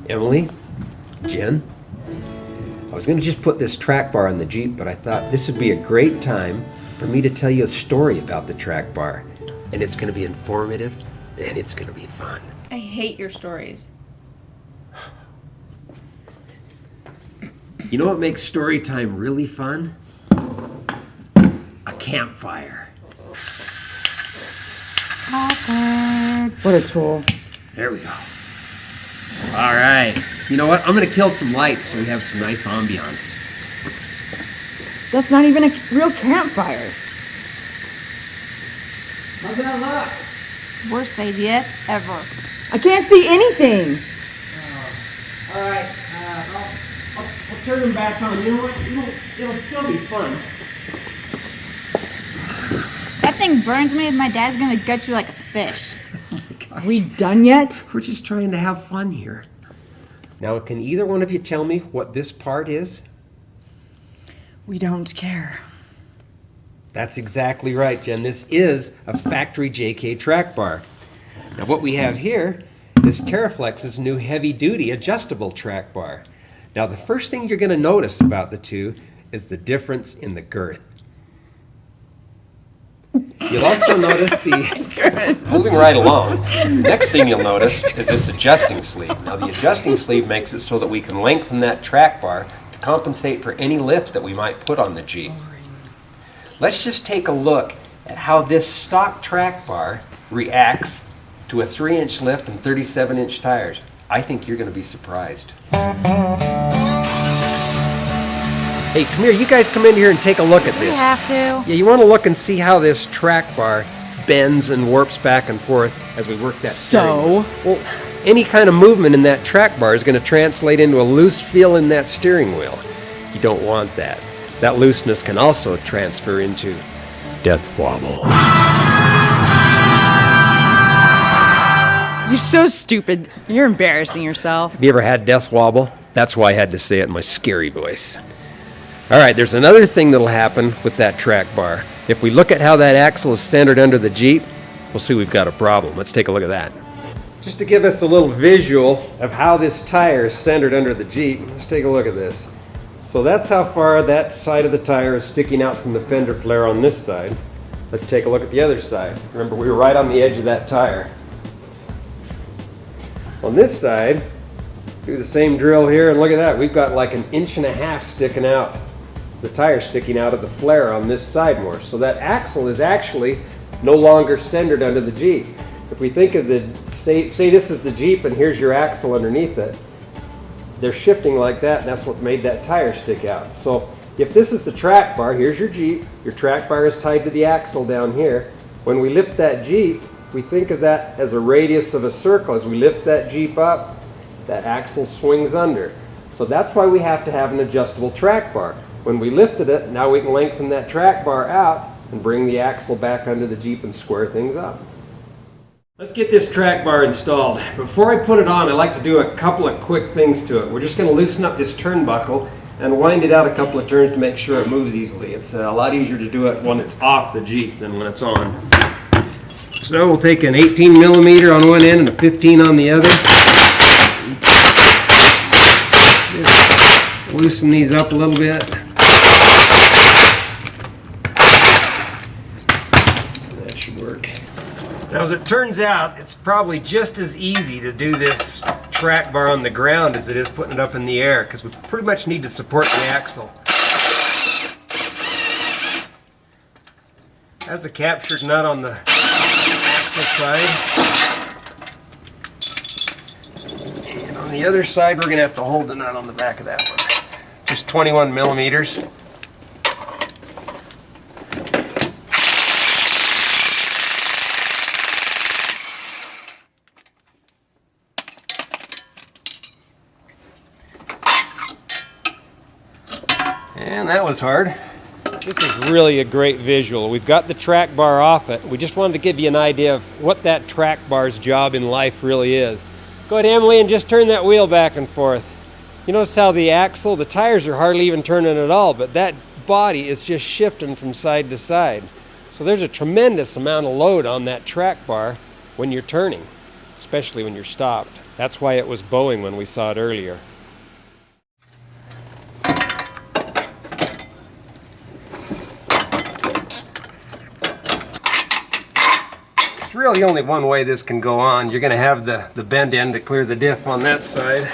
Emily, Jen, I was going to just put this track bar on the Jeep, but I thought this would be a great time for me to tell you a story about the track bar. And it's going to be informative, and it's going to be fun. I hate your stories. You know what makes story time really fun? A campfire. Awkward. What a tool. There we go. All right. You know what? I'm going to kill some lights so we have some nice ambiance. That's not even a real campfire. How's that look? Worst idea ever. I can't see anything. All right. I'll turn them back on. You know what? It'll still be fun. That thing burns me. My dad's gonna gut you like a fish. Are we done yet? We're just trying to have fun here. Now, can either one of you tell me what this part is? We don't care. That's exactly right, Jen. This is a factory JK track bar. Now, what we have here is TeraFlex's new heavy-duty adjustable track bar. Now, the first thing you're going to notice about the two is the difference in the girth. You'll also notice moving right along, next thing you'll notice is this adjusting sleeve. Now, the adjusting sleeve makes it so that we can lengthen that track bar to compensate for any lift that we might put on the Jeep. Let's just take a look at how this stock track bar reacts to a 3-inch lift and 37-inch tires. I think you're going to be surprised. Hey, come here. You guys come in here and take a look at this. We have to. Yeah, you want to look and see how this track bar bends and warps back and forth as we work that steering wheel. Well, any kind of movement in that track bar is going to translate into a loose feel in that steering wheel. You don't want that. That looseness can also transfer into death wobble. You're so stupid. You're embarrassing yourself. Have you ever had death wobble? That's why I had to say it in my scary voice. All right, there's another thing that'll happen with that track bar. If we look at how that axle is centered under the Jeep, we'll see we've got a problem. Let's take a look at that. Just to give us a little visual of how this tire is centered under the Jeep, let's take a look at this. So that's how far that side of the tire is sticking out from the fender flare on this side. Let's take a look at the other side. Remember, we were right on the edge of that tire. On this side, do the same drill here, and look at that. We've got like 1.5 inches sticking out. The tire sticking out of the flare on this side more. So that axle is actually no longer centered under the Jeep. If we think of say this is the Jeep and here's your axle underneath it, they're shifting like that, and that's what made that tire stick out. So if this is the track bar, here's your Jeep, your track bar is tied to the axle down here. When we lift that Jeep, we think of that as a radius of a circle. As we lift that Jeep up, that axle swings under. So that's why we have to have an adjustable track bar. When we lifted it, now we can lengthen that track bar out and bring the axle back under the Jeep and square things up. Let's get this track bar installed. Before I put it on, I like to do a couple of quick things to it. We're just going to loosen up this turnbuckle and wind it out a couple of turns to make sure it moves easily. It's a lot easier to do it when it's off the Jeep than when it's on. So we'll take an 18 millimeter on one end and a 15 on the other. Just loosen these up a little bit. That should work. Now, as it turns out, it's probably just as easy to do this track bar on the ground as it is putting it up in the air, because we pretty much need to support the axle. Has a captured nut on the axle side. And on the other side, we're going to have to hold the nut on the back of that one. Just 21 millimeters. And that was hard. This is really a great visual. We've got the track bar off it. We just wanted to give you an idea of what that track bar's job in life really is. Go ahead, Emily, and just turn that wheel back and forth. You notice how the axle, the tires are hardly even turning at all, but that body is just shifting from side to side. So there's a tremendous amount of load on that track bar when you're turning, especially when you're stopped. That's why it was bowing when we saw it earlier. There's really only one way this can go on. You're going to have the bend end to clear the diff on that side.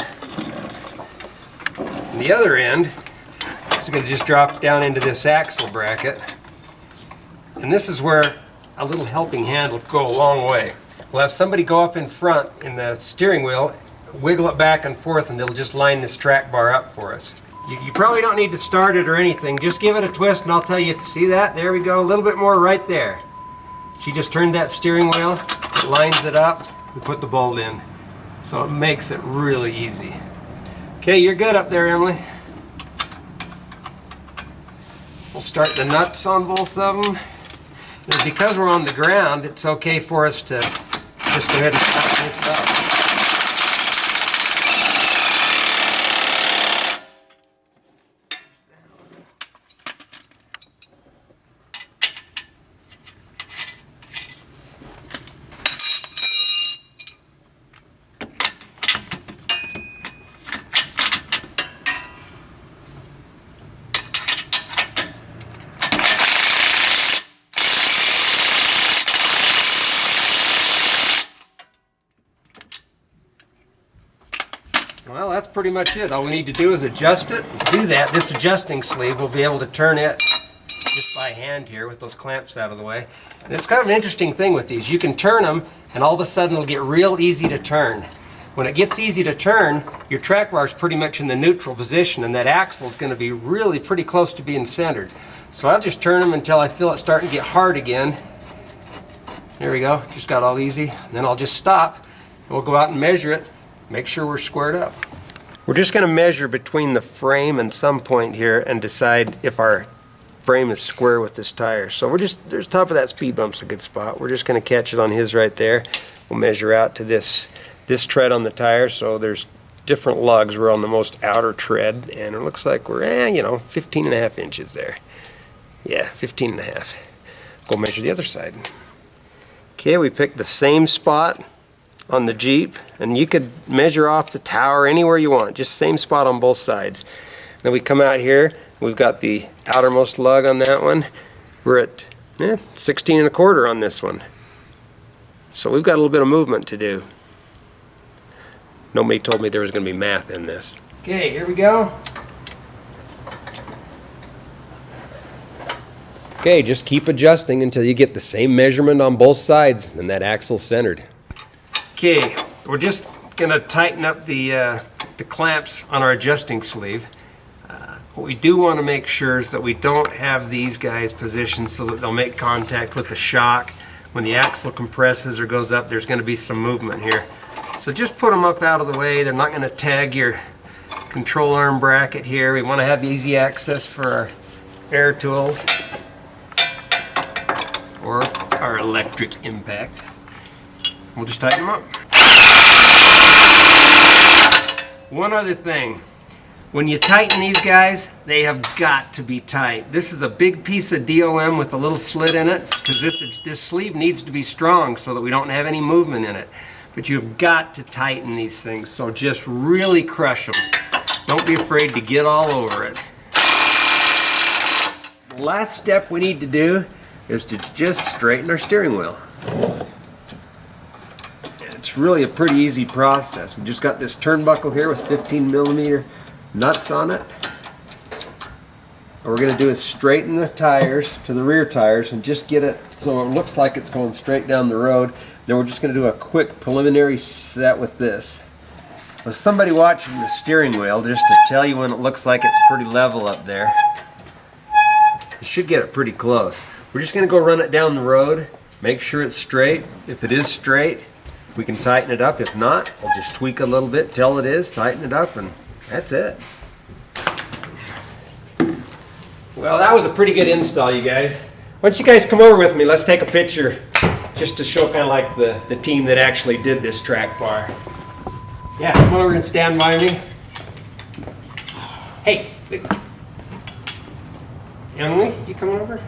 And the other end is going to just drop down into this axle bracket. And this is where a little helping hand will go a long way. We'll have somebody go up in front in the steering wheel, wiggle it back and forth, and it'll just line this track bar up for us. You probably don't need to start it or anything. Just give it a twist and I'll tell you, see that? There we go, a little bit more right there. She just turned that steering wheel, it lines it up, and put the bolt in. So it makes it really easy. Okay, you're good up there, Emily. We'll start the nuts on both of them. And because we're on the ground, it's okay for us to just go ahead and start this up. Well, that's pretty much it. All we need to do is adjust it. To do that, this adjusting sleeve, we'll be able to turn it just by hand here with those clamps out of the way. And it's kind of an interesting thing with these. You can turn them and all of a sudden it'll get real easy to turn. When it gets easy to turn, your track bar is pretty much in the neutral position and that axle is going to be really pretty close to being centered. So I'll just turn them until I feel it starting to get hard again. There we go, just got all easy. And then I'll just stop and we'll go out and measure it. Make sure we're squared up. We're just going to measure between the frame and some point here and decide if our frame is square with this tire. So we're just, there's top of that speed bump's a good spot. We're just going to catch it on his right there. We'll measure out to this tread on the tire. So there's different lugs. We're on the most outer tread and it looks like we're, 15 and a half inches there. Yeah, 15 and a half. Go measure the other side. Okay, we picked the same spot on the Jeep, and you could measure off the tower anywhere you want, just same spot on both sides. Then we come out here, we've got the outermost lug on that one. We're at 16 and a quarter on this one. So we've got a little bit of movement to do. Nobody told me there was going to be math in this. Okay, here we go. Okay, just keep adjusting until you get the same measurement on both sides and that axle's centered. Okay, we're just going to tighten up the clamps on our adjusting sleeve. What we do want to make sure is that we don't have these guys positioned so that they'll make contact with the shock. When the axle compresses or goes up, there's going to be some movement here. So just put them up out of the way. They're not going to tag your control arm bracket here. We want to have easy access for our air tools or our electric impact. We'll just tighten them up. One other thing, when you tighten these guys, they have got to be tight. This is a big piece of DOM with a little slit in it because this sleeve needs to be strong so that we don't have any movement in it. But you've got to tighten these things, so just really crush them. Don't be afraid to get all over it. The last step we need to do is to just straighten our steering wheel. It's really a pretty easy process. We just got this turnbuckle here with 15mm nuts on it. What we're going to do is straighten the tires to the rear tires and just get it so it looks like it's going straight down the road. Then we're just going to do a quick preliminary set with this. With somebody watching the steering wheel, just to tell you when it looks like it's pretty level up there. You should get it pretty close. We're just going to go run it down the road, make sure it's straight. If it is straight, we can tighten it up. If not, we'll just tweak a little bit till it is, tighten it up, and that's it. Well, that was a pretty good install, you guys. Why don't you guys come over with me? Let's take a picture just to show kind of like the team that actually did this track bar. Yeah, come over and stand by me. Hey, Emily, you come over?